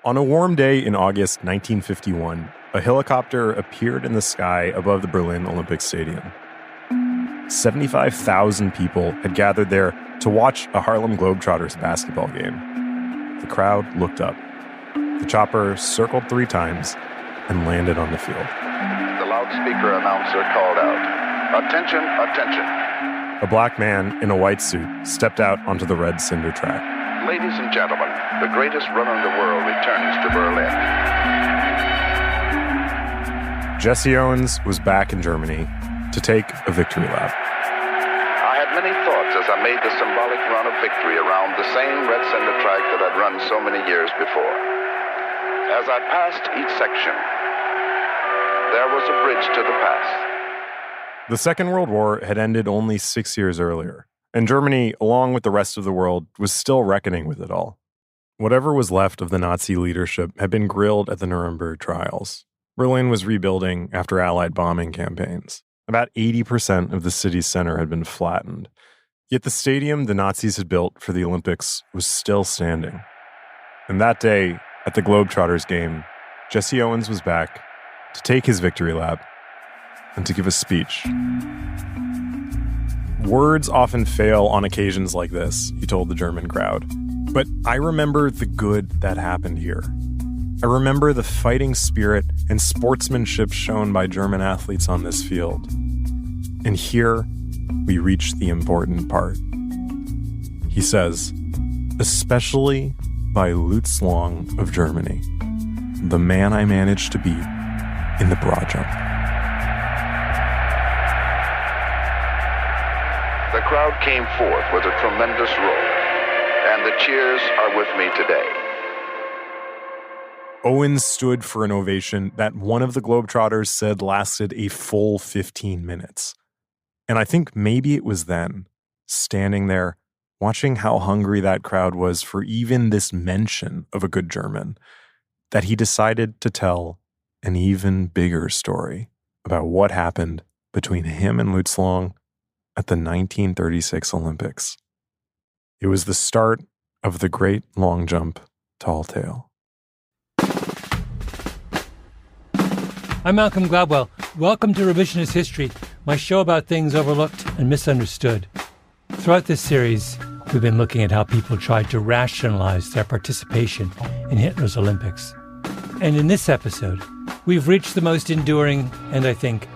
On a warm day in August 1951, a helicopter appeared in the sky above the Berlin Olympic Stadium. 75,000 people had gathered there to watch a Harlem Globetrotters basketball game. The crowd looked up. The chopper circled 3 times and landed on the field. The loudspeaker announcer called out, "Attention, attention." A black man in a white suit stepped out onto the red cinder track. "Ladies and gentlemen, the greatest runner in the world returns to Berlin." Jesse Owens was back in Germany to take a victory lap. I had many thoughts as I made the symbolic run of victory around the same red cinder track that I'd run so many years before. As I passed each section, there was a bridge to the past. The Second World War had ended only 6 years earlier, and Germany, along with the rest of the world, was still reckoning with it all. Whatever was left of the Nazi leadership had been grilled at the Nuremberg trials. Berlin was rebuilding after Allied bombing campaigns. About 80% of the city's center had been flattened. Yet the stadium the Nazis had built for the Olympics was still standing. And that day, at the Globetrotters game, Jesse Owens was back to take his victory lap and to give a speech. Words often fail on occasions like this, he told the German crowd. But I remember the good that happened here. I remember the fighting spirit and sportsmanship shown by German athletes on this field. And here, we reach the important part. He says, especially by Lutz Long of Germany, the man I managed to beat in the broad jump. The crowd came forth with a tremendous roar, and the cheers are with me today. Owens stood for an ovation that one of the Globetrotters said lasted a full 15 minutes. And I think maybe it was then, standing there, watching how hungry that crowd was for even this mention of a good German, that he decided to tell an even bigger story about what happened between him and Lutz Long at the 1936 Olympics. It was the start of the great long jump tall tale. I'm Malcolm Gladwell. Welcome to Revisionist History, my show about things overlooked and misunderstood. Throughout this series, we've been looking at how people tried to rationalize their participation in Hitler's Olympics. And in this episode, we've reached the most enduring and, I think,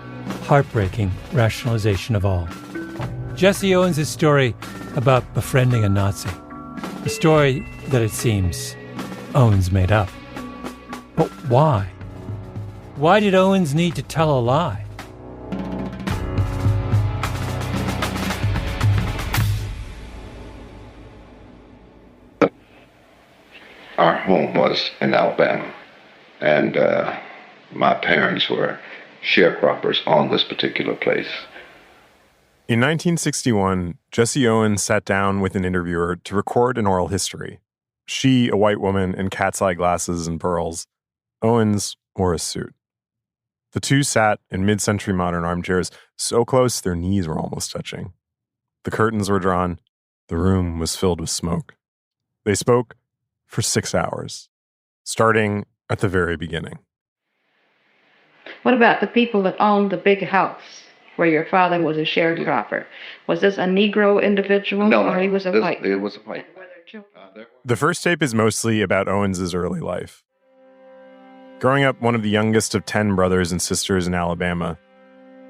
heartbreaking rationalization of all. Jesse Owens' story about befriending a Nazi. A story that, it seems, Owens made up. But why? Why did Owens need to tell a lie? Our home was in Alabama, and my parents were sharecroppers on this particular place. In 1961, Jesse Owens sat down with an interviewer to record an oral history. She, a white woman in cat's eye glasses and pearls. Owens wore a suit. The two sat in mid-century modern armchairs so close their knees were almost touching. The curtains were drawn. The room was filled with smoke. They spoke for 6 hours, starting at the very beginning. What about the people that owned the big house where your father was a sharecropper? Was this a Negro individual, or he was a white? It was a white. The first tape is mostly about Owens' early life. Growing up one of the youngest of 10 brothers and sisters in Alabama,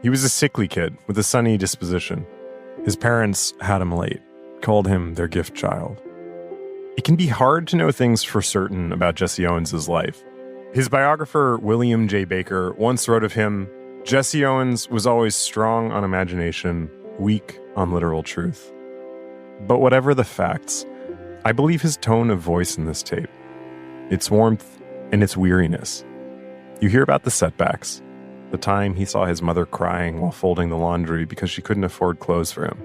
he was a sickly kid with a sunny disposition. His parents had him late, called him their gift child. It can be hard to know things for certain about Jesse Owens' life. His biographer, William J. Baker, once wrote of him, Jesse Owens was always strong on imagination, weak on literal truth. But whatever the facts, I believe his tone of voice in this tape, its warmth and its weariness. You hear about the setbacks, the time he saw his mother crying while folding the laundry because she couldn't afford clothes for him.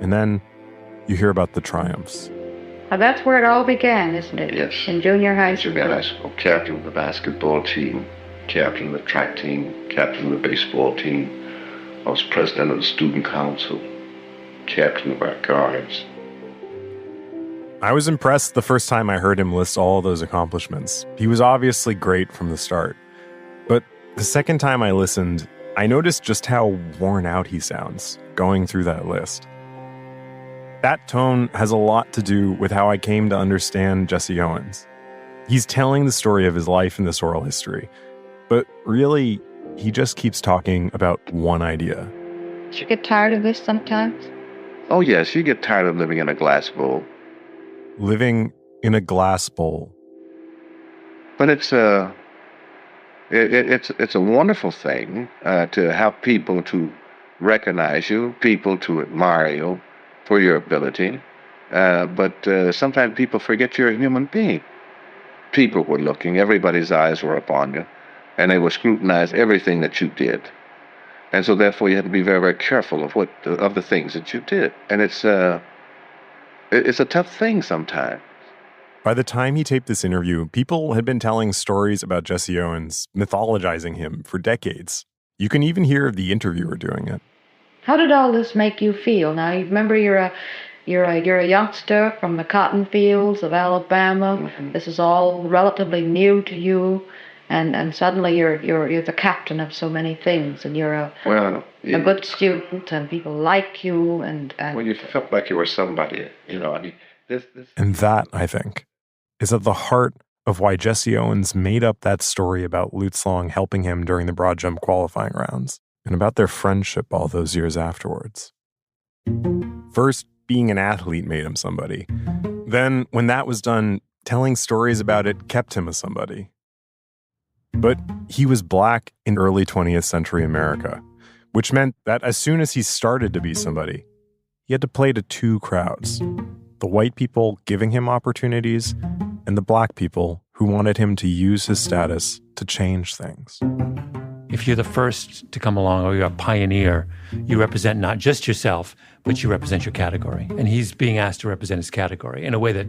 And then you hear about the triumphs. Well, that's where it all began, isn't it? Yes. In junior high school. Junior high school, captain of the basketball team, captain of the track team, captain of the baseball team. I was president of the student council, captain of our guards. I was impressed the first time I heard him list all those accomplishments. He was obviously great from the start. But the second time I listened, I noticed just how worn out he sounds going through that list. That tone has a lot to do with how I came to understand Jesse Owens. He's telling the story of his life in this oral history, but really, he just keeps talking about one idea. Did you get tired of this sometimes? Oh, yes, you get tired of living in a glass bowl. Living in a glass bowl. But it's a wonderful thing to have people to recognize you, people to admire you for your ability. But sometimes people forget you're a human being. People were looking, everybody's eyes were upon you, and they would scrutinize everything that you did. And so therefore you had to be very, very careful of the things that you did. And it's a tough thing sometimes. By the time he taped this interview, people had been telling stories about Jesse Owens, mythologizing him for decades. You can even hear the interviewer doing it. How did all this make you feel? Now, you remember you're a youngster from the cotton fields of Alabama. Mm-hmm. This is all relatively new to you, and suddenly you're the captain of so many things, and you're a good student, and people like you, and well, you felt like you were somebody, you know. I mean, this. And that, I think, is at the heart of why Jesse Owens made up that story about Lutz Long helping him during the broad jump qualifying rounds, and about their friendship all those years afterwards. First, being an athlete made him somebody. Then, when that was done, telling stories about it kept him a somebody. But he was black in early 20th century America, which meant that as soon as he started to be somebody, he had to play to two crowds: the white people giving him opportunities, and the black people who wanted him to use his status to change things. If you're the first to come along, or you're a pioneer, you represent not just yourself, but you represent your category. And he's being asked to represent his category in a way that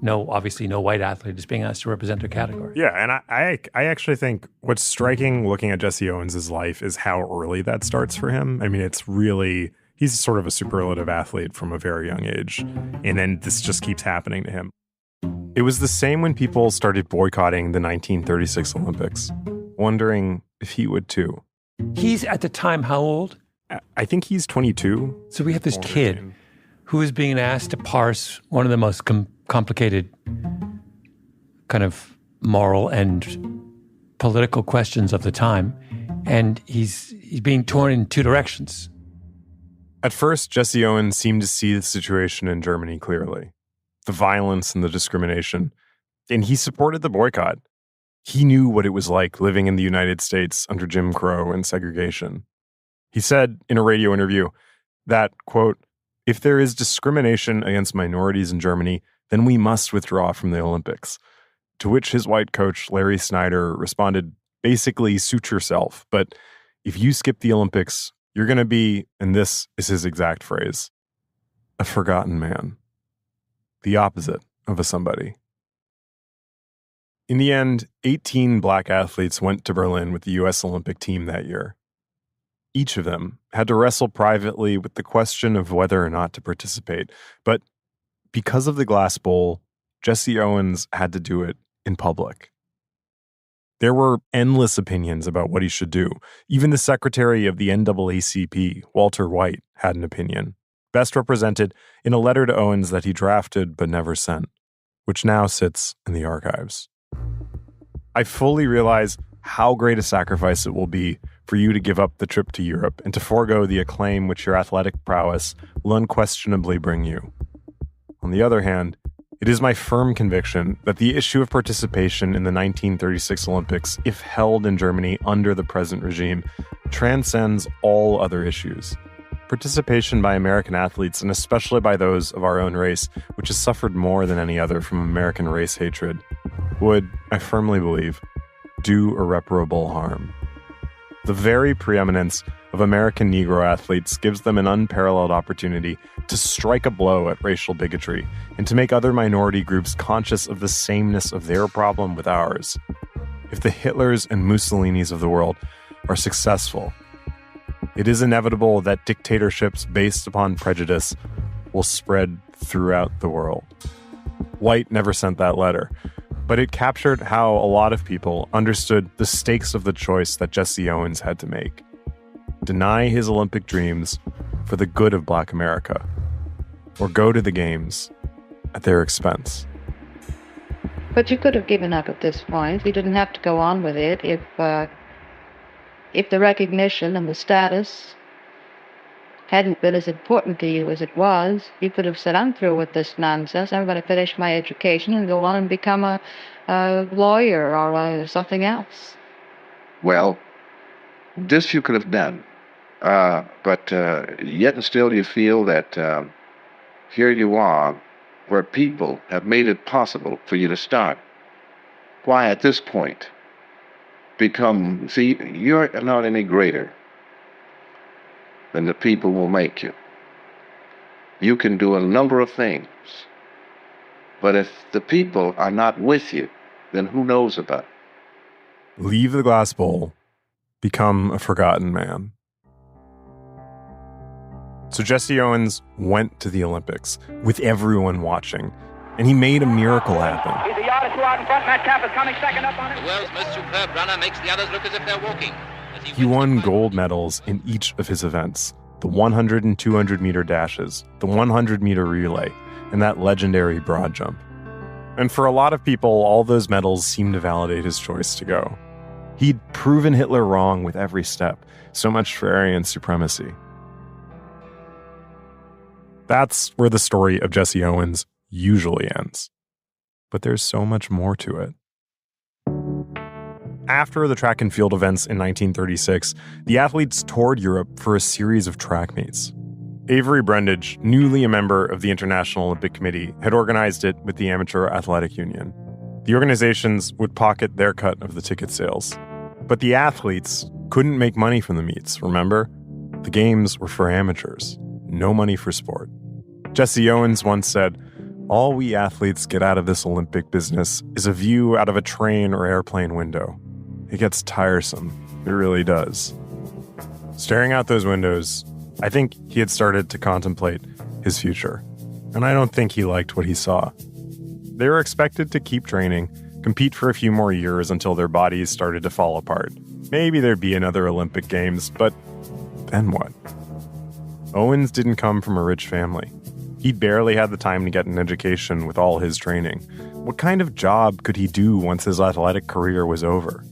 obviously no white athlete is being asked to represent their category. Yeah, and I actually think what's striking looking at Jesse Owens' life is how early that starts for him. I mean, he's sort of a superlative athlete from a very young age. And then this just keeps happening to him. It was the same when people started boycotting the 1936 Olympics, wondering if he would too. He's at the time how old? I think he's 22. So we have this kid who is being asked to parse one of the most complicated kind of moral and political questions of the time, and he's being torn in two directions. At first, Jesse Owens seemed to see the situation in Germany clearly, the violence and the discrimination, and he supported the boycott. He knew what it was like living in the United States under Jim Crow and segregation. He said in a radio interview that, quote, "If there is discrimination against minorities in Germany, then we must withdraw from the Olympics." To which his white coach, Larry Snyder, responded, basically, suit yourself. But if you skip the Olympics, you're going to be, and this is his exact phrase, a forgotten man. The opposite of a somebody. In the end, 18 black athletes went to Berlin with the U.S. Olympic team that year. Each of them had to wrestle privately with the question of whether or not to participate. But because of the glass bowl, Jesse Owens had to do it in public. There were endless opinions about what he should do. Even the secretary of the NAACP, Walter White, had an opinion, best represented in a letter to Owens that he drafted but never sent, which now sits in the archives. I fully realize how great a sacrifice it will be for you to give up the trip to Europe and to forego the acclaim which your athletic prowess will unquestionably bring you. On the other hand, it is my firm conviction that the issue of participation in the 1936 Olympics, if held in Germany under the present regime, transcends all other issues. Participation by American athletes, and especially by those of our own race, which has suffered more than any other from American race hatred, would, I firmly believe, do irreparable harm. The very preeminence of American Negro athletes gives them an unparalleled opportunity to strike a blow at racial bigotry and to make other minority groups conscious of the sameness of their problem with ours. If the Hitlers and Mussolinis of the world are successful, it is inevitable that dictatorships based upon prejudice will spread throughout the world. White never sent that letter, but it captured how a lot of people understood the stakes of the choice that Jesse Owens had to make. Deny his Olympic dreams for the good of Black America, or go to the Games at their expense. But you could have given up at this point. You didn't have to go on with it if the recognition and the status hadn't been as important to you as it was. You could have said, I'm through with this nonsense. I'm going to finish my education and go on and become a lawyer or something else. Well, this you could have done. But yet and still you feel that here you are, where people have made it possible for you to start. Why, at this point, you're not any greater than the people will make you. You can do a number of things, but if the people are not with you, then who knows about it? Leave the glass bowl, become a forgotten man. So Jesse Owens went to the Olympics with everyone watching, and he made a miracle happen. He's the yardage out in front. Matt Camp is coming second up on it. The world's most superb runner makes the others look as if they're walking. He won gold medals in each of his events, the 100 and 200 meter dashes, the 100 meter relay, and that legendary broad jump. And for a lot of people, all those medals seemed to validate his choice to go. He'd proven Hitler wrong with every step, so much for Aryan supremacy. That's where the story of Jesse Owens usually ends. But there's so much more to it. After the track and field events in 1936, the athletes toured Europe for a series of track meets. Avery Brundage, newly a member of the International Olympic Committee, had organized it with the Amateur Athletic Union. The organizations would pocket their cut of the ticket sales. But the athletes couldn't make money from the meets, remember? The games were for amateurs. No money for sport. Jesse Owens once said, "All we athletes get out of this Olympic business is a view out of a train or airplane window. It gets tiresome. It really does." Staring out those windows, I think he had started to contemplate his future. And I don't think he liked what he saw. They were expected to keep training, compete for a few more years until their bodies started to fall apart. Maybe there'd be another Olympic Games, but then what? Owens didn't come from a rich family. He'd barely had the time to get an education with all his training. What kind of job could he do once his athletic career was over?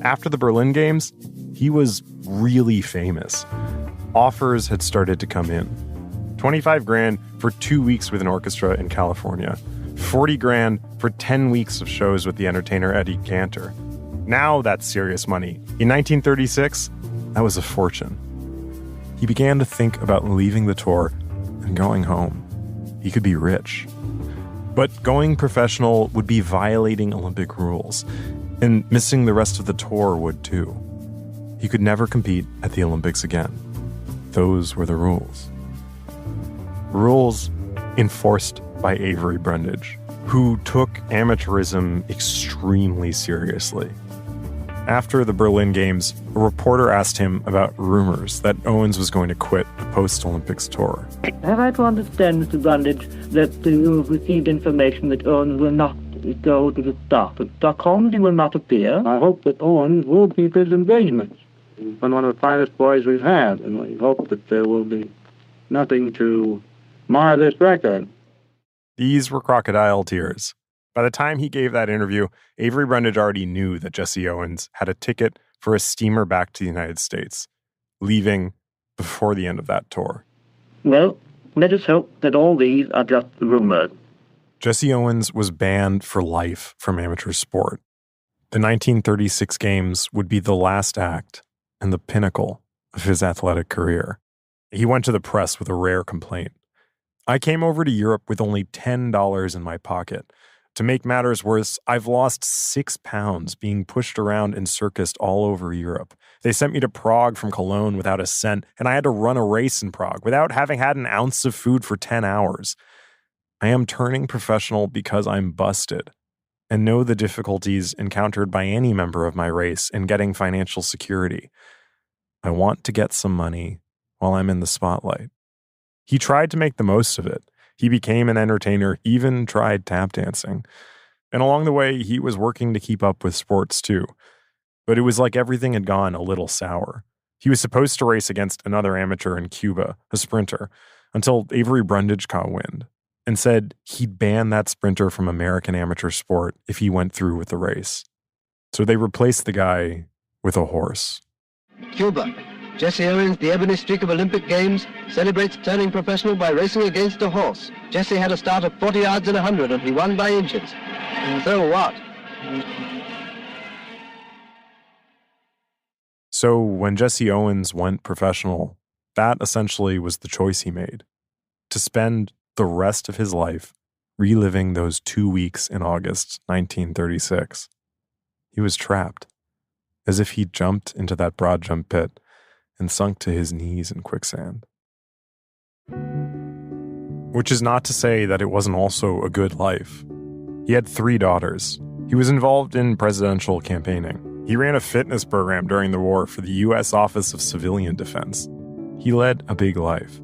After the Berlin Games, he was really famous. Offers had started to come in. $25,000 for 2 weeks with an orchestra in California. $40,000 for 10 weeks of shows with the entertainer Eddie Cantor. Now that's serious money. In 1936, that was a fortune. He began to think about leaving the tour and going home. He could be rich. But going professional would be violating Olympic rules, and missing the rest of the tour would too. He could never compete at the Olympics again. Those were the rules. Rules enforced by Avery Brundage, who took amateurism extremely seriously. After the Berlin Games, a reporter asked him about rumors that Owens was going to quit the post-Olympics tour. Have I to understand, Mr. Brundage, that you have received information that Owens will not go to the start at Stockholm? He will not appear. I hope that Owens will keep his engagements. He's been one of the finest boys we've had, and we hope that there will be nothing to mar this record. These were crocodile tears. By the time he gave that interview, Avery Brundage already knew that Jesse Owens had a ticket for a steamer back to the United States, leaving before the end of that tour. Well, let us hope that all these are just rumors. Jesse Owens was banned for life from amateur sport. The 1936 Games would be the last act and the pinnacle of his athletic career. He went to the press with a rare complaint. "I came over to Europe with only $10 in my pocket. To make matters worse, I've lost 6 pounds being pushed around and circused all over Europe. They sent me to Prague from Cologne without a cent, and I had to run a race in Prague without having had an ounce of food for 10 hours. I am turning professional because I'm busted, and know the difficulties encountered by any member of my race in getting financial security. I want to get some money while I'm in the spotlight." He tried to make the most of it. He became an entertainer, even tried tap dancing. And along the way, he was working to keep up with sports too. But it was like everything had gone a little sour. He was supposed to race against another amateur in Cuba, a sprinter, until Avery Brundage caught wind and said he'd ban that sprinter from American amateur sport if he went through with the race. So they replaced the guy with a horse. Cuba. Jesse Owens, the ebony streak of Olympic Games, celebrates turning professional by racing against a horse. Jesse had a start of 40 yards in 100 and he won by inches. So what? So when Jesse Owens went professional, that essentially was the choice he made. To spend the rest of his life reliving those 2 weeks in August 1936. He was trapped, as if he'd jumped into that broad jump pit and sunk to his knees in quicksand. Which is not to say that it wasn't also a good life. He had 3 daughters. He was involved in presidential campaigning. He ran a fitness program during the war for the U.S. Office of Civilian Defense. He led a big life.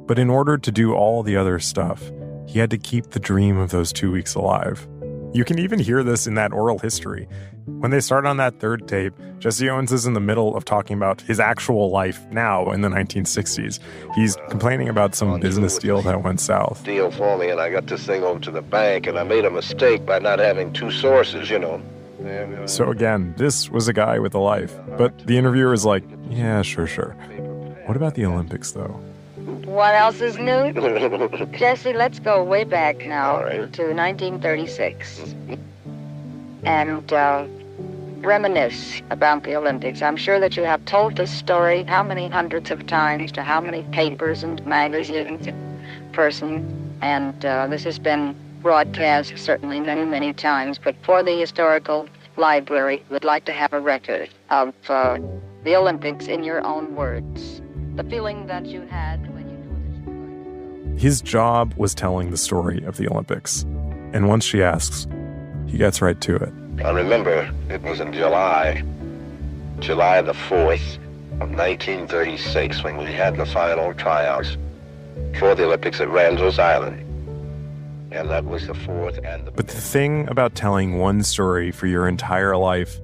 But in order to do all the other stuff, he had to keep the dream of those 2 weeks alive. You can even hear this in that oral history. When they start on that third tape, Jesse Owens is in the middle of talking about his actual life now in the 1960s. He's complaining about some business deal that went south. Deal for me, and I got this thing over to the bank, and I made a mistake by not having 2 sources, you know. So again, this was a guy with a life. But the interviewer is like, yeah, sure. What about the Olympics, though? What else is new? Jesse, let's go way back now to 1936 and reminisce about the Olympics. I'm sure that you have told this story how many hundreds of times to how many papers and magazines and person, and this has been broadcast certainly many times, but for the historical library, we'd like to have a record of the Olympics in your own words. The feeling that you had when you knew that you were going to go. His job was telling the story of the Olympics. And once she asks, he gets right to it. I remember it was in July the 4th of 1936 when we had the final tryouts for the Olympics at Randall's Island. And that was the 4th and the... But the thing about telling one story for your entire life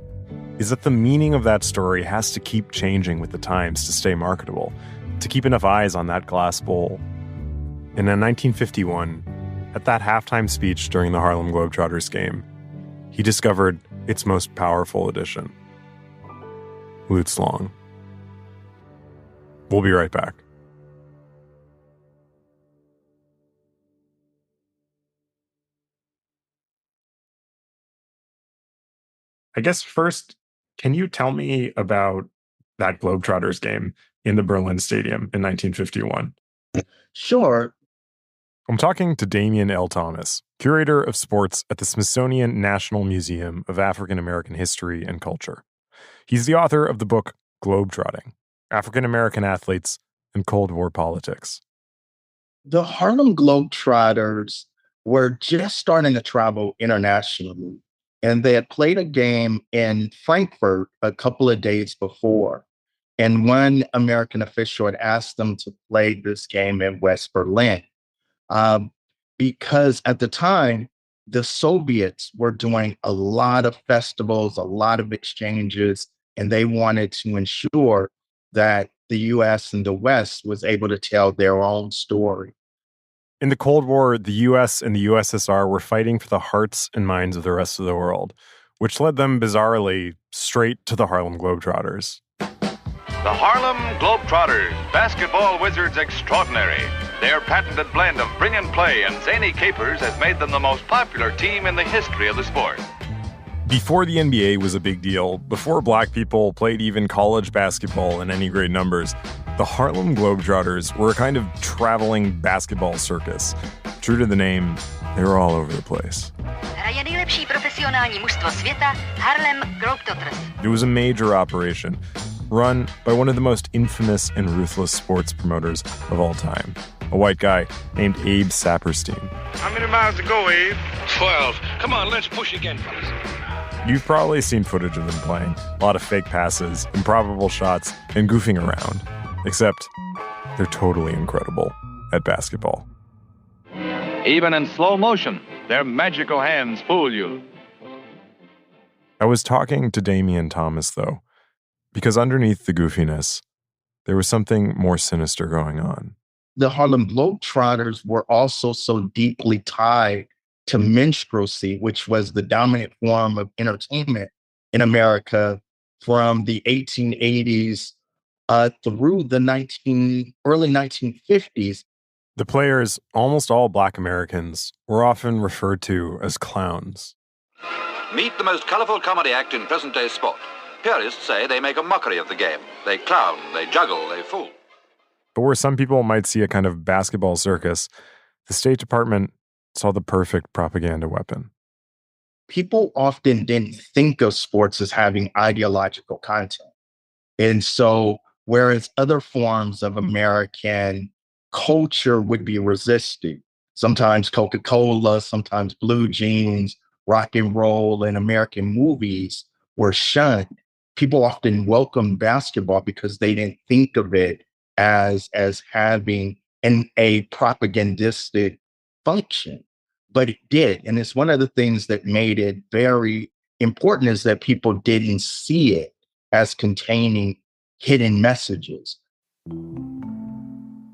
is that the meaning of that story has to keep changing with the times to stay marketable, to keep enough eyes on that glass bowl. And in 1951, at that halftime speech during the Harlem Globetrotters game, he discovered its most powerful edition. Lutz Long. We'll be right back. I guess first, can you tell me about that Globetrotters game in the Berlin Stadium in 1951? Sure. I'm talking to Damien L. Thomas, curator of sports at the Smithsonian National Museum of African American History and Culture. He's the author of the book Globetrotting: African American Athletes and Cold War Politics. The Harlem Globetrotters were just starting to travel internationally, and they had played a game in Frankfurt a couple of days before. And one American official had asked them to play this game in West Berlin because at the time, the Soviets were doing a lot of festivals, a lot of exchanges, and they wanted to ensure that the U.S. and the West was able to tell their own story. In the Cold War, the U.S. and the USSR were fighting for the hearts and minds of the rest of the world, which led them, bizarrely, straight to the Harlem Globetrotters. The Harlem Globetrotters, basketball wizards extraordinary. Their patented blend of brilliant play and zany capers has made them the most popular team in the history of the sport. Before the NBA was a big deal, before black people played even college basketball in any great numbers, the Harlem Globetrotters were a kind of traveling basketball circus. True to the name, they were all over the place. It was a major operation, run by one of the most infamous and ruthless sports promoters of all time, a white guy named Abe Saperstein. How many miles to go, Abe? 12. Come on, let's push again, fellas. You've probably seen footage of them playing. A lot of fake passes, improbable shots, and goofing around. Except, they're totally incredible at basketball. Even in slow motion, their magical hands fool you. I was talking to Damian Thomas, though, because underneath the goofiness, there was something more sinister going on. The Harlem Globetrotters were also so deeply tied to minstrelsy, which was the dominant form of entertainment in America from the 1880s through the early 1950s. The players, almost all Black Americans, were often referred to as clowns. Meet the most colorful comedy act in present-day sport. Purists say they make a mockery of the game. They clown, they juggle, they fool. But where some people might see a kind of basketball circus, the State Department saw the perfect propaganda weapon. People often didn't think of sports as having ideological content. And so, whereas other forms of American culture would be resisted, sometimes Coca-Cola, sometimes blue jeans, rock and roll, and American movies were shunned. People often welcomed basketball because they didn't think of it as having a propagandistic function, but it did. And it's one of the things that made it very important is that people didn't see it as containing hidden messages.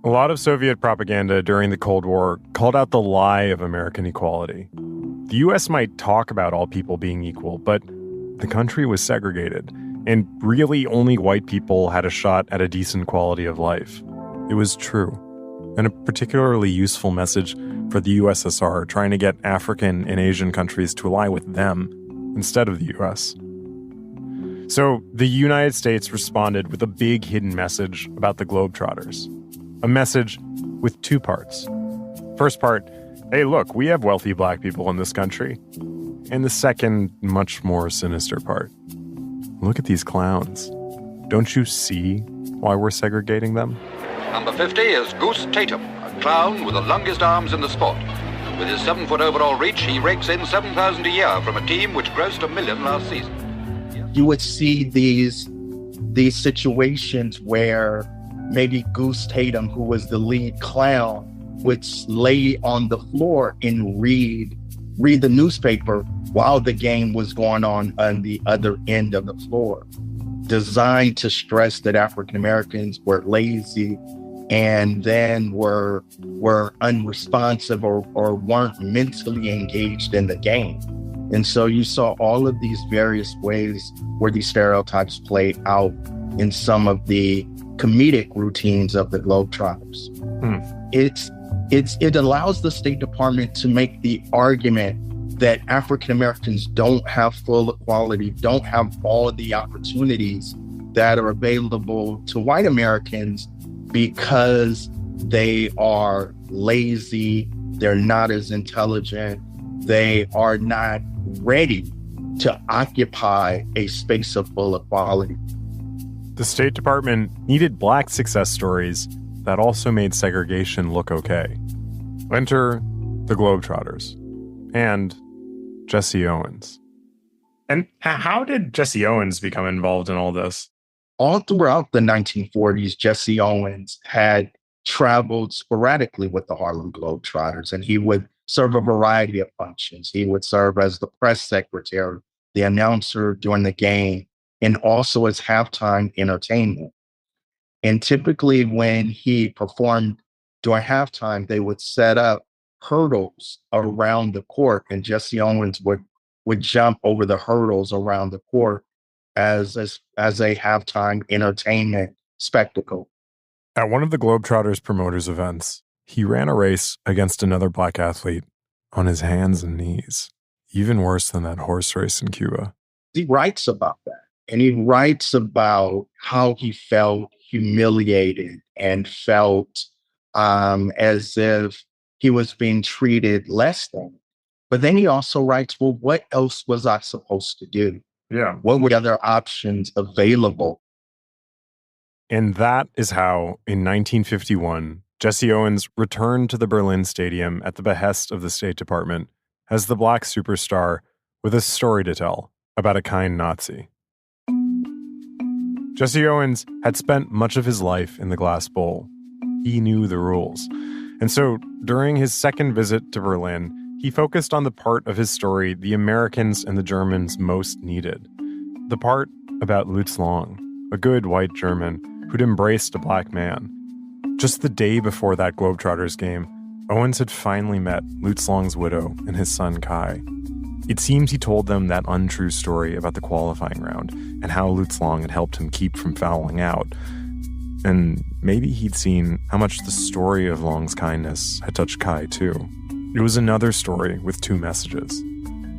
A lot of Soviet propaganda during the Cold War called out the lie of American equality. The U.S. might talk about all people being equal, but the country was segregated, and really only white people had a shot at a decent quality of life. It was true, and a particularly useful message for the USSR trying to get African and Asian countries to ally with them instead of the U.S. So the United States responded with a big hidden message about the Globetrotters. A message with two parts. First part, hey, look, we have wealthy Black people in this country. And the second, much more sinister part. Look at these clowns. Don't you see why we're segregating them? Number 50 is Goose Tatum, a clown with the longest arms in the sport. With his 7-foot overall reach, he rakes in $7,000 a year from a team which grossed $1 million last season. You would see these situations where maybe Goose Tatum, who was the lead clown, would lay on the floor and read the newspaper while the game was going on the other end of the floor, designed to stress that African Americans were lazy and then were unresponsive or weren't mentally engaged in the game. And so you saw all of these various ways where these stereotypes played out in some of the comedic routines of the Globetrotters. It allows the State Department to make the argument that African Americans don't have full equality, don't have all of the opportunities that are available to white Americans because they are lazy, they're not as intelligent, they are not ready to occupy a space of full equality. The State Department needed Black success stories that also made segregation look okay. Enter the Globetrotters and Jesse Owens. And how did Jesse Owens become involved in all this? All throughout the 1940s, Jesse Owens had traveled sporadically with the Harlem Globetrotters, and he would serve a variety of functions. He would serve as the press secretary, the announcer during the game, and also as halftime entertainment. And typically when he performed during halftime, they would set up hurdles around the court, and Jesse Owens would jump over the hurdles around the court as a halftime entertainment spectacle. At one of the Globetrotters promoters' events, he ran a race against another Black athlete on his hands and knees, even worse than that horse race in Cuba. He writes about that, and he writes about how he felt humiliated and felt as if he was being treated less than. But then he also writes, well, what else was I supposed to do? Yeah. What were other options available? And that is how, in 1951, Jesse Owens returned to the Berlin Stadium at the behest of the State Department as the Black superstar with a story to tell about a kind Nazi. Jesse Owens had spent much of his life in the glass bowl. He knew the rules. And so during his second visit to Berlin, he focused on the part of his story the Americans and the Germans most needed. The part about Lutz Long, a good white German who'd embraced a black man. Just the day before that Globetrotters game, Owens had finally met Lutz Long's widow and his son Kai. It seems he told them that untrue story about the qualifying round and how Lutz Long had helped him keep from fouling out. And maybe he'd seen how much the story of Long's kindness had touched Kai too. It was another story with two messages.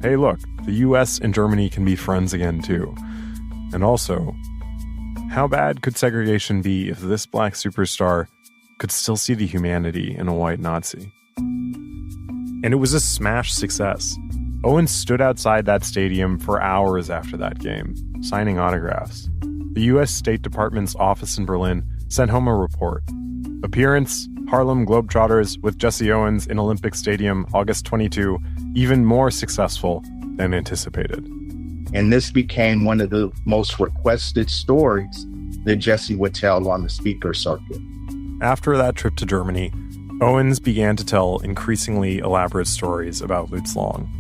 Hey, look, the US and Germany can be friends again too. And also, how bad could segregation be if this black superstar could still see the humanity in a white Nazi? And it was a smash success. Owens stood outside that stadium for hours after that game, signing autographs. The U.S. State Department's office in Berlin sent home a report. Appearance, Harlem Globetrotters with Jesse Owens in Olympic Stadium, August 22, even more successful than anticipated. And this became one of the most requested stories that Jesse would tell on the speaker circuit. After that trip to Germany, Owens began to tell increasingly elaborate stories about Lutz Long.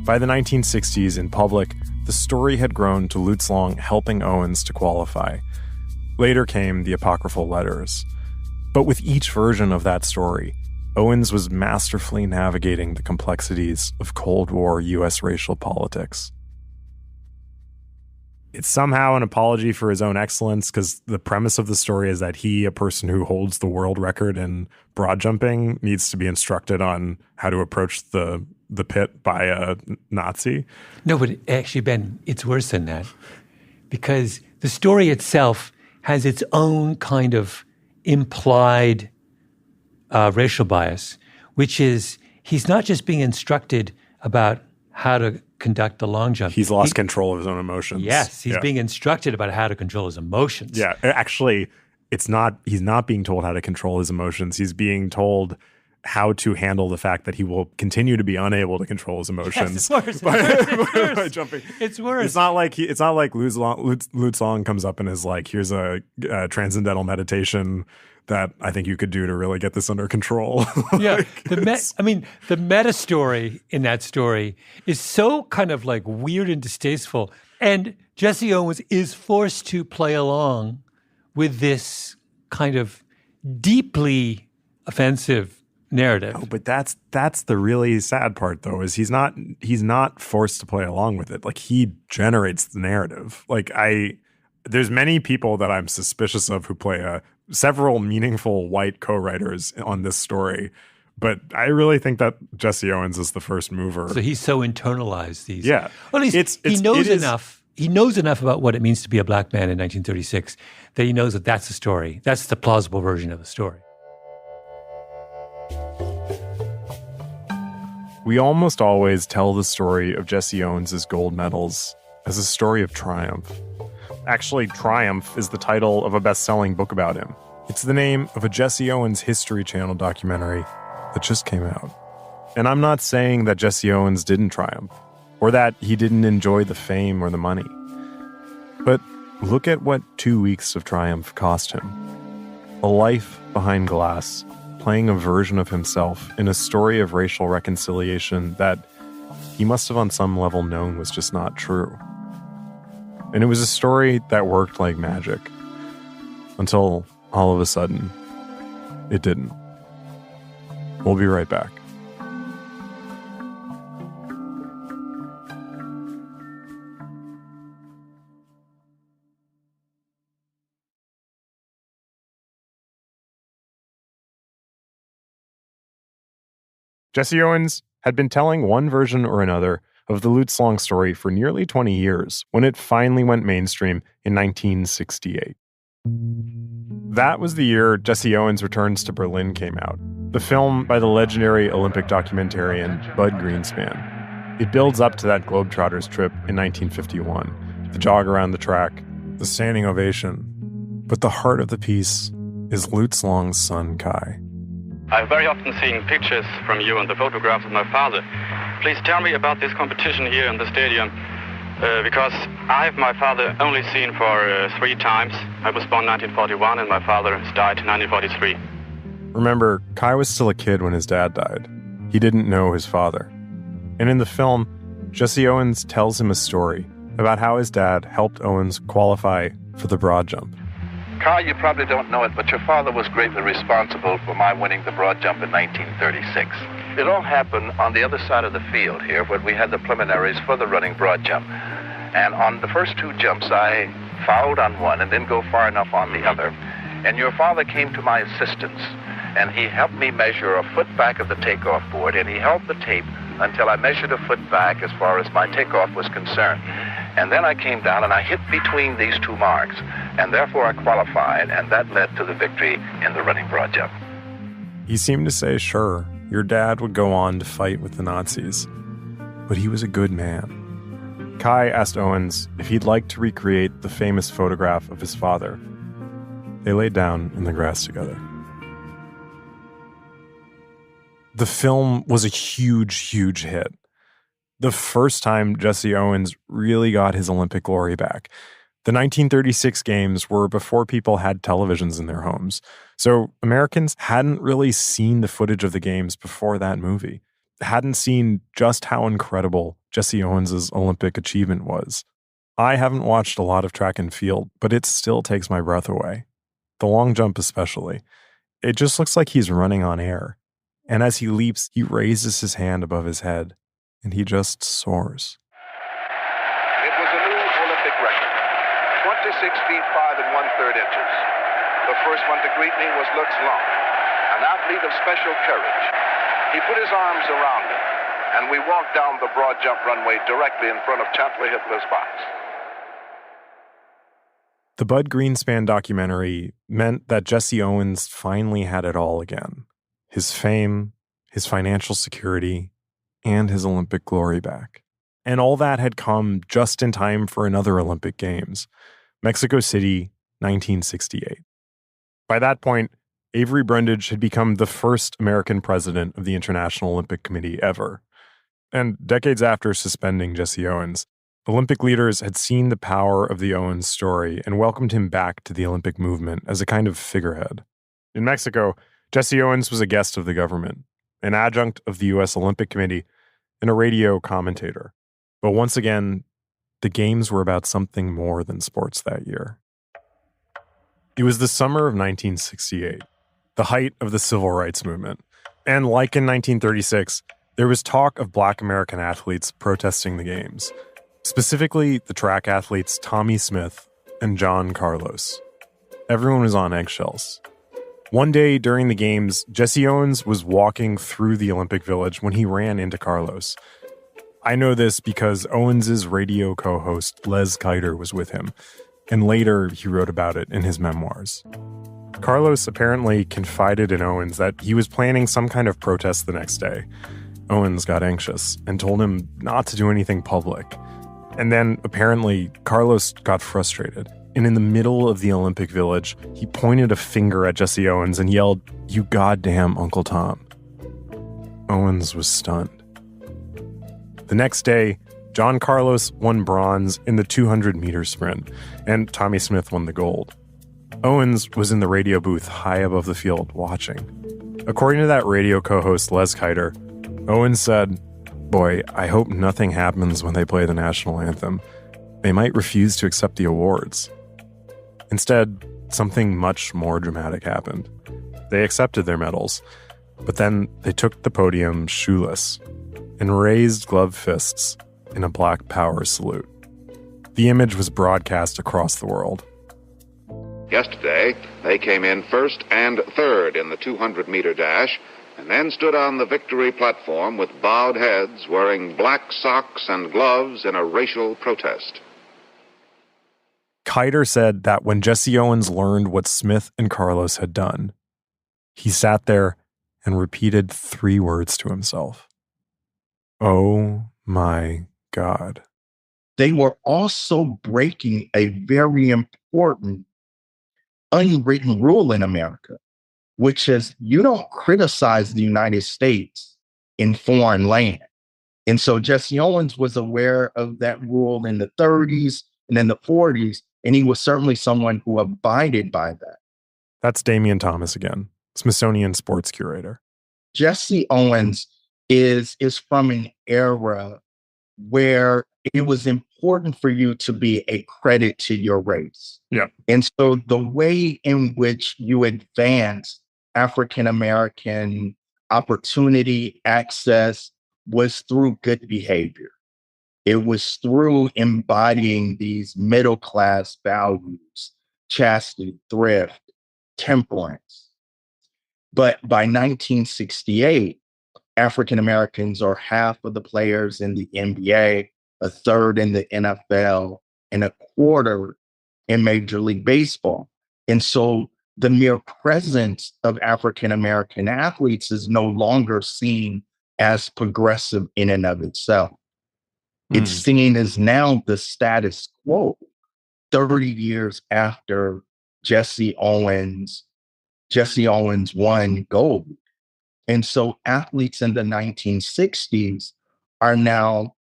By the 1960s, in public, the story had grown to Lutz Long helping Owens to qualify. Later came the apocryphal letters. But with each version of that story, Owens was masterfully navigating the complexities of Cold War U.S. racial politics. It's somehow an apology for his own excellence, because the premise of the story is that he, a person who holds the world record in broad jumping, needs to be instructed on how to approach the pit by a Nazi. No, but actually, Ben, it's worse than that. Because the story itself has its own kind of implied racial bias, which is he's not just being instructed about how to conduct the long jump. He's lost control of his own emotions. Yes, he's being instructed about how to control his emotions. Yeah, actually, he's not being told how to control his emotions. He's being told how to handle the fact that he will continue to be unable to control his emotions. Yes, it's worse. By jumping. It's worse. It's not like Lutz Long comes up and is like, here's a transcendental meditation that I think you could do to really get this under control. Yeah. The meta story in that story is so kind of like weird and distasteful. And Jesse Owens is forced to play along with this kind of deeply offensive narrative. Oh, but that's the really sad part, though, is he's not forced to play along with it. Like, he generates the narrative. Like, there's many people that I'm suspicious of who play several meaningful white co-writers on this story, but I really think that Jesse Owens is the first mover. So he's so internalized these. Yeah, well, he knows enough. He knows enough about what it means to be a black man in 1936 that he knows that that's the story. That's the plausible version of the story. We almost always tell the story of Jesse Owens' gold medals as a story of triumph. Actually, Triumph is the title of a best-selling book about him. It's the name of a Jesse Owens History Channel documentary that just came out. And I'm not saying that Jesse Owens didn't triumph, or that he didn't enjoy the fame or the money. But look at what 2 weeks of triumph cost him. A life behind glass, playing a version of himself in a story of racial reconciliation that he must have on some level known was just not true. And it was a story that worked like magic, until all of a sudden, it didn't. We'll be right back. Jesse Owens had been telling one version or another of the Lutz Long story for nearly 20 years when it finally went mainstream in 1968. That was the year Jesse Owens Returns to Berlin came out, the film by the legendary Olympic documentarian Bud Greenspan. It builds up to that Globetrotters trip in 1951, the jog around the track, the standing ovation. But the heart of the piece is Lutz Long's son, Kai. I've very often seen pictures from you and the photographs of my father. Please tell me about this competition here in the stadium, because I've my father only seen for 3 times. I was born 1941 and my father died in 1943. Remember, Kai was still a kid when his dad died. He didn't know his father. And in the film, Jesse Owens tells him a story about how his dad helped Owens qualify for the broad jump. Kai, you probably don't know it, but your father was greatly responsible for my winning the broad jump in 1936. It all happened on the other side of the field here when we had the preliminaries for the running broad jump. And on the first two jumps, I fouled on one and didn't go far enough on the other. And your father came to my assistance, and he helped me measure a foot back of the takeoff board, and he held the tape until I measured a foot back as far as my takeoff was concerned. And then I came down and I hit between these two marks, and therefore I qualified, and that led to the victory in the running broad jump. He seemed to say, sure, your dad would go on to fight with the Nazis, but he was a good man. Kai asked Owens if he'd like to recreate the famous photograph of his father. They laid down in the grass together. The film was a huge, huge hit. The first time Jesse Owens really got his Olympic glory back. The 1936 games were before people had televisions in their homes, so Americans hadn't really seen the footage of the games before that movie, hadn't seen just how incredible Jesse Owens' Olympic achievement was. I haven't watched a lot of track and field, but it still takes my breath away. The long jump especially. It just looks like he's running on air. And as he leaps, he raises his hand above his head, and he just soars. It was a new Olympic record, 26 feet 5 1/3 inches. The first one to greet me was Lutz Long, an athlete of special courage. He put his arms around me, and we walked down the broad jump runway directly in front of Chancellor Hitler's box. The Bud Greenspan documentary meant that Jesse Owens finally had it all again. His fame, his financial security, and his Olympic glory back. And all that had come just in time for another Olympic Games, Mexico City, 1968. By that point, Avery Brundage had become the first American president of the International Olympic Committee ever. And decades after suspending Jesse Owens, Olympic leaders had seen the power of the Owens story and welcomed him back to the Olympic movement as a kind of figurehead. In Mexico, Jesse Owens was a guest of the government, an adjunct of the U.S. Olympic Committee, and a radio commentator. But once again, the games were about something more than sports that year. It was the summer of 1968, the height of the civil rights movement. And like in 1936, there was talk of Black American athletes protesting the games, specifically the track athletes Tommy Smith and John Carlos. Everyone was on eggshells. One day during the games, Jesse Owens was walking through the Olympic Village when he ran into Carlos. I know this because Owens' radio co-host Les Kiter was with him, and later he wrote about it in his memoirs. Carlos apparently confided in Owens that he was planning some kind of protest the next day. Owens got anxious and told him not to do anything public. And then, apparently, Carlos got frustrated. And in the middle of the Olympic Village, he pointed a finger at Jesse Owens and yelled, "You goddamn Uncle Tom." Owens was stunned. The next day, John Carlos won bronze in the 200-meter sprint, and Tommy Smith won the gold. Owens was in the radio booth high above the field watching. According to that radio co-host Les Kiter, Owens said, "Boy, I hope nothing happens when they play the national anthem. They might refuse to accept the awards." Instead, something much more dramatic happened. They accepted their medals, but then they took the podium shoeless and raised gloved fists in a Black Power salute. The image was broadcast across the world. Yesterday, they came in first and third in the 200-meter dash, and then stood on the victory platform with bowed heads, wearing black socks and gloves in a racial protest. Kiter said that when Jesse Owens learned what Smith and Carlos had done, he sat there and repeated 3 words to himself. "Oh my God." They were also breaking a very important unwritten rule in America, which is you don't criticize the United States in foreign land. And so Jesse Owens was aware of that rule in the 30s and in the 40s, and he was certainly someone who abided by that. That's Damian Thomas again. Smithsonian sports curator. Jesse Owens is from an era where it was important for you to be a credit to your race. Yeah. And so the way in which you advance African-American opportunity, access, was through good behavior. It was through embodying these middle-class values, chastity, thrift, temperance. But by 1968, African Americans are half of the players in the NBA, a third in the NFL, and a quarter in Major League Baseball. And so the mere presence of African American athletes is no longer seen as progressive in and of itself. It's seen as now the status quo 30 years after Jesse Owens won gold. And so athletes in the 1960s are now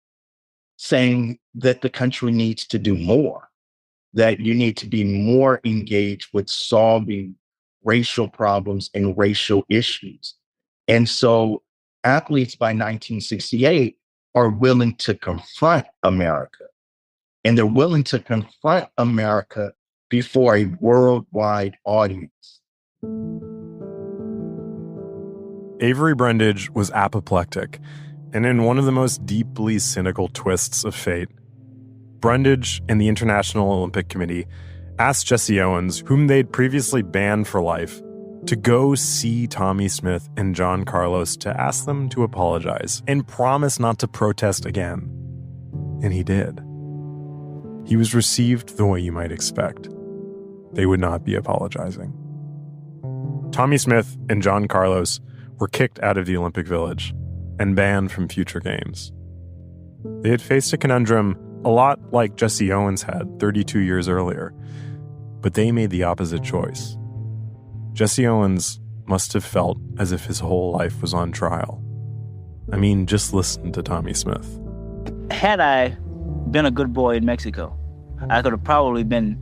saying that the country needs to do more, that you need to be more engaged with solving racial problems and racial issues. And so athletes by 1968 are willing to confront America. And they're willing to confront America before a worldwide audience. Avery Brundage was apoplectic, and in one of the most deeply cynical twists of fate, Brundage and the International Olympic Committee asked Jesse Owens, whom they'd previously banned for life, to go see Tommy Smith and John Carlos to ask them to apologize and promise not to protest again. And he did. He was received the way you might expect. They would not be apologizing. Tommy Smith and John Carlos were kicked out of the Olympic Village and banned from future games. They had faced a conundrum a lot like Jesse Owens had 32 years earlier, but they made the opposite choice. Jesse Owens must have felt as if his whole life was on trial. I mean, just listen to Tommy Smith. Had I been a good boy in Mexico, I could have probably been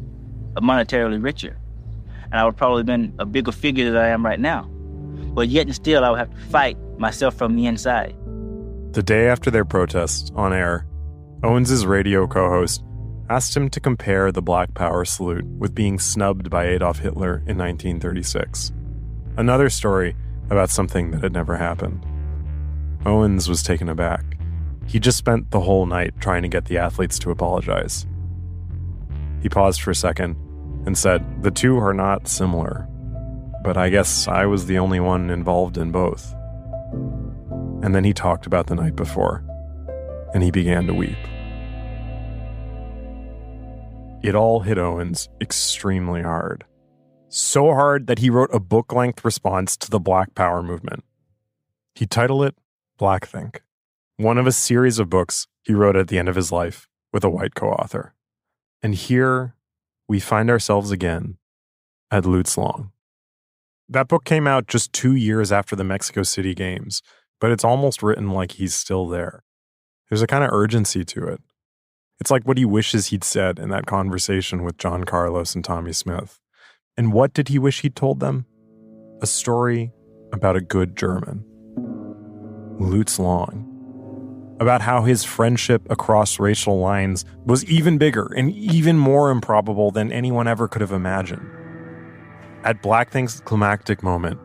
monetarily richer, and I would probably been a bigger figure than I am right now. But yet and still, I would have to fight myself from the inside. The day after their protest, on air, Owens' radio co-host asked him to compare the Black Power salute with being snubbed by Adolf Hitler in 1936. Another story about something that had never happened. Owens was taken aback. He just spent the whole night trying to get the athletes to apologize. He paused for a second and said, "The two are not similar, but I guess I was the only one involved in both." And then he talked about the night before, and he began to weep. It all hit Owens extremely hard. So hard that he wrote a book-length response to the Black Power movement. He titled it Blackthink, one of a series of books he wrote at the end of his life with a white co-author. And here we find ourselves again at Lutz Long. That book came out just 2 years after the Mexico City Games, but it's almost written like he's still there. There's a kind of urgency to it. It's like what he wishes he'd said in that conversation with John Carlos and Tommy Smith. And what did he wish he'd told them? A story about a good German. Lutz Long. About how his friendship across racial lines was even bigger and even more improbable than anyone ever could have imagined. At Blackthink's climactic moment,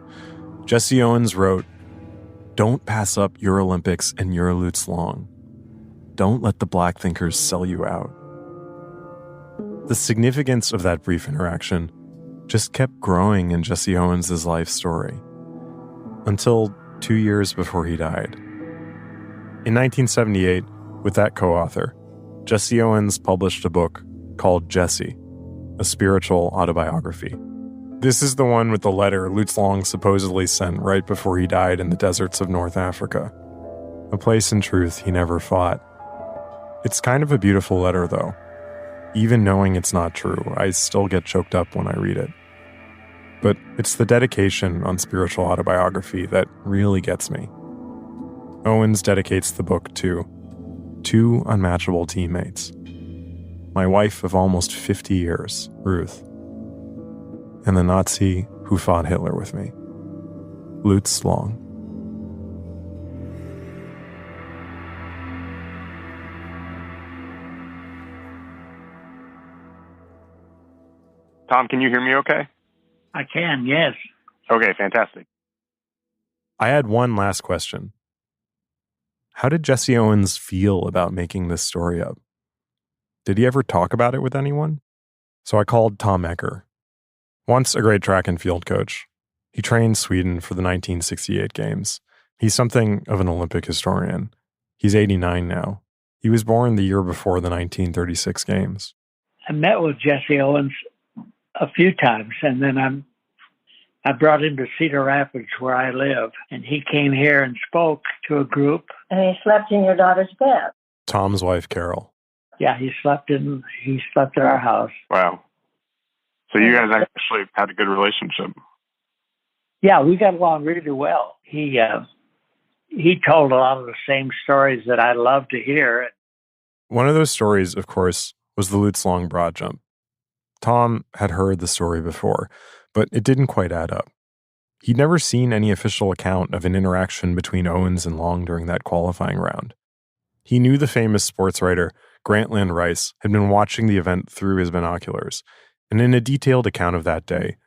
Jesse Owens wrote, "Don't pass up your Olympics and your Lutz Long. Don't let the black thinkers sell you out." The significance of that brief interaction just kept growing in Jesse Owens' life story until 2 years before he died. In 1978, with that co-author, Jesse Owens published a book called Jesse, a spiritual autobiography. This is the one with the letter Lutz Long supposedly sent right before he died in the deserts of North Africa, a place in truth he never fought. It's kind of a beautiful letter, though. Even knowing it's not true, I still get choked up when I read it. But it's the dedication on spiritual autobiography that really gets me. Owens dedicates the book to 2 unmatchable teammates. My wife of almost 50 years, Ruth, and the Nazi who fought Hitler with me, Lutz Long. Tom, can you hear me okay? I can, yes. Okay, fantastic. I had one last question. How did Jesse Owens feel about making this story up? Did he ever talk about it with anyone? So I called Tom Ecker. Once a great track and field coach, he trained Sweden for the 1968 games. He's something of an Olympic historian. He's 89 now. He was born the year before the 1936 games. I met with Jesse Owens a few times, and then I brought him to Cedar Rapids, where I live, and he came here and spoke to a group. And he slept in your daughter's bed. Tom's wife, Carol. Yeah, he slept at our house. Wow. So you guys actually had a good relationship. Yeah, we got along really well. He told a lot of the same stories that I love to hear. One of those stories, of course, was the Lutz Long broad jump. Tom had heard the story before, but it didn't quite add up. He'd never seen any official account of an interaction between Owens and Long during that qualifying round. He knew the famous sports writer Grantland Rice had been watching the event through his binoculars, and in a detailed account of that day,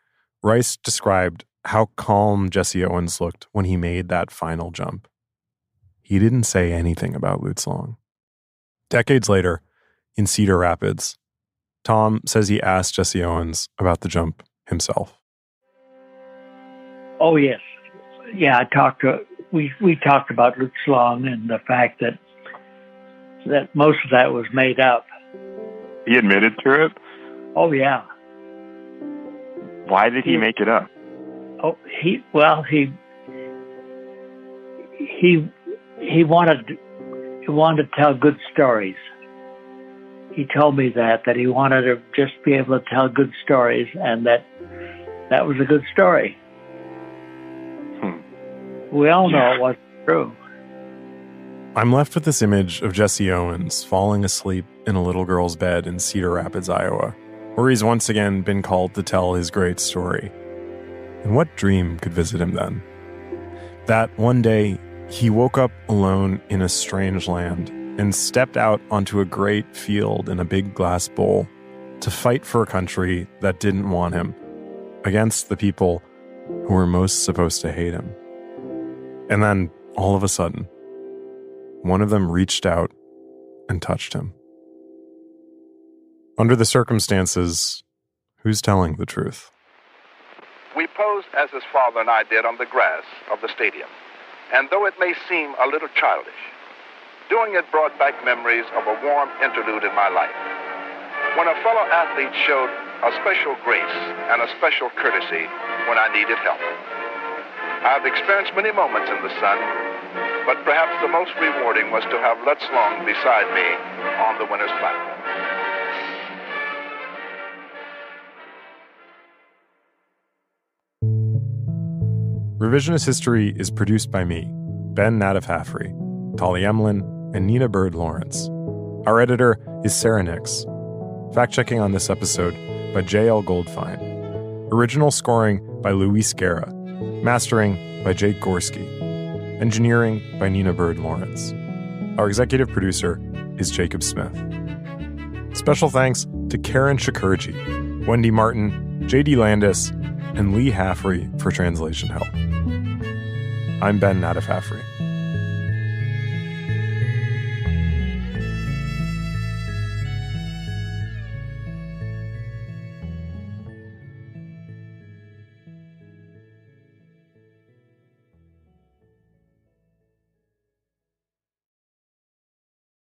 Rice described how calm Jesse Owens looked when he made that final jump. He didn't say anything about Lutz Long. Decades later, in Cedar Rapids, Tom says he asked Jesse Owens about the jump himself. Oh, yes. Yeah, we talked about Lutz Long and the fact that most of that was made up. He admitted to it? Oh, yeah. Why did he make it up? Oh, he wanted to tell good stories. He told me that he wanted to just be able to tell good stories, and that was a good story. We all know it wasn't true. I'm left with this image of Jesse Owens falling asleep in a little girl's bed in Cedar Rapids, Iowa, where he's once again been called to tell his great story. And what dream could visit him then? That one day, he woke up alone in a strange land and stepped out onto a great field in a big glass bowl to fight for a country that didn't want him, against the people who were most supposed to hate him. And then, all of a sudden, one of them reached out and touched him. Under the circumstances, who's telling the truth? We posed as his father and I did on the grass of the stadium. And though it may seem a little childish, doing it brought back memories of a warm interlude in my life, when a fellow athlete showed a special grace and a special courtesy when I needed help. I've experienced many moments in the sun, but perhaps the most rewarding was to have Lutz Long beside me on the winner's platform. Revisionist History is produced by me, Ben Nadif-Hafrey, Tali Emlin, and Nina Bird Lawrence. Our editor is Sarah Nix. Fact-checking on this episode by J.L. Goldfein. Original scoring by Luis Guerra. Mastering by Jake Gorski. Engineering by Nina Bird Lawrence. Our executive producer is Jacob Smith. Special thanks to Karen Shakurji, Wendy Martin, J.D. Landis, and Lee Hafrey for translation help. I'm Ben Nadif-Hafrey.